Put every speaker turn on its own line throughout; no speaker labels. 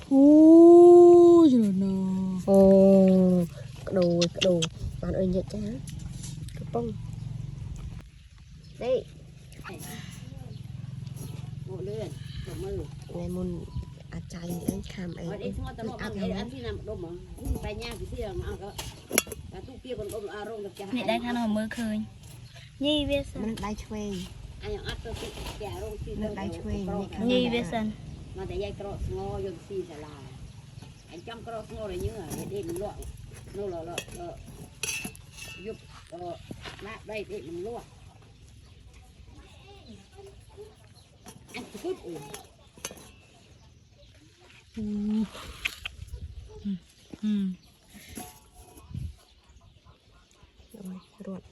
โอ้ยนะโอ้กระโดดกระโดดปานเอ้ยเยอะจ้ากระป๋องนี่โอ้เลื่อนตัวมือในมุนอาจารย์ตั้งคำไอ้อัดเอาที่นำดมไปย่างที่เราเอาก็ทุกเกี่ยวกับอารมณ์กับใจนี่ได้ขนมมือคืนยี่เวสันมันได้ช่วยไอ้ยังอัดตัวที่แก่โรคที่ได้ช่วยยี่เวสันมาแต่ยายกระงอยนซีสลาไอ้จำกระงออะไรเยอะเด็กมันลวกนู่นเรายุบละได้เด็กมันลวกอันทุบอุ่นรวด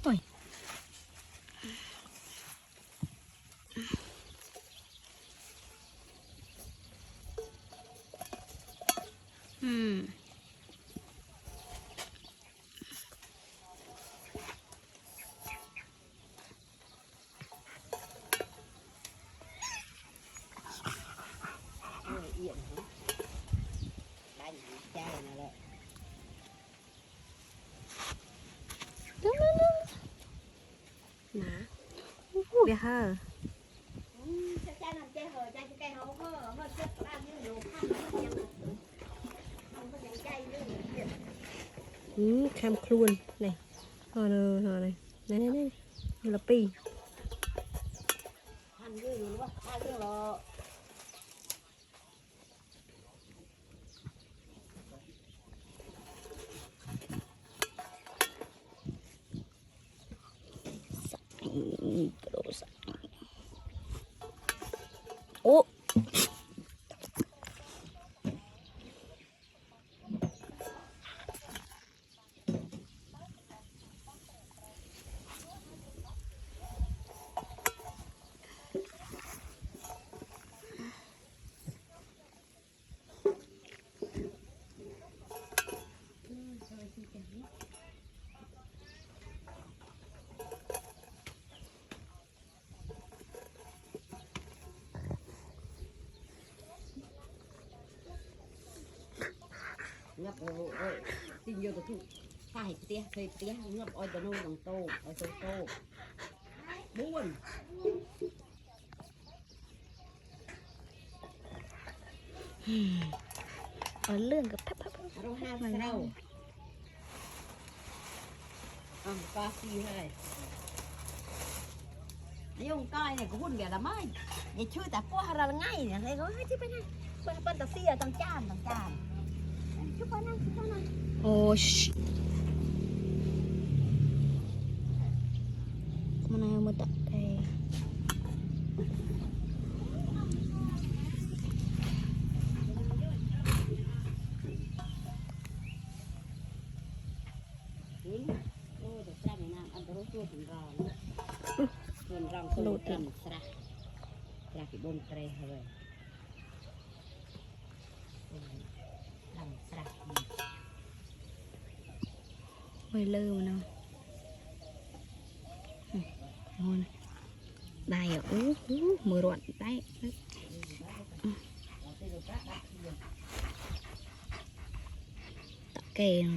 โอ้ยเดี๋ยวค่ะคำครวนนี่พอเลยพอเลยนี่ละปีโอ้งับโอ้ยตีเยอะตัวทุกถ้าเห็ดเตี้ยเคยเตี้ยงับอ้อยตัวนู้นต้องโตอ้อยโตบ้วนเอาเรื่องกับพับเราห้ามเราปลาซีอะไรยงก้อยเนี่ยก็หุ่นแกละไม่อย่าชื่อแต่พวกเราง่ายเนี่ยเลยก็ให้ที่ไปนั่นเป็นตะเสียต้องจานชุบไปนั่งโอ้ชมันเอามาตัดไปโอ้เดี๋ยวแจ้งน้ำอันตรายตัวถึงรองส่วนรองโลดกันสระที่บนเตะเลยไม่เลิมเนาะได้อ่ะมือรวดได้ตะเกียง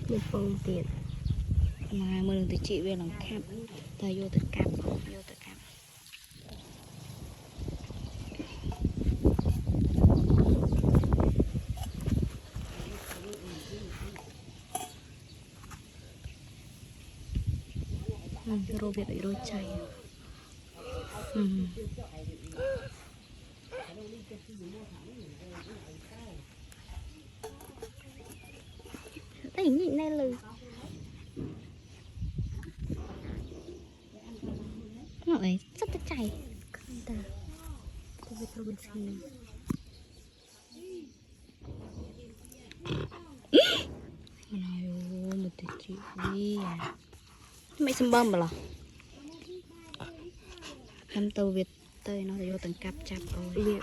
เดี๋ยวฟองเตียนมาเมื่อหนึ่งติจิเวลังแคบแต่โยตะกับโรเบิร์ตโรชัย
tay nhịn này lư nói rất là chạy ta tôi biết tôi bên xin nói một tí chị mấy xâm bơm bà làm tàu Việt tơi nó vô tầng cặp chạp rồi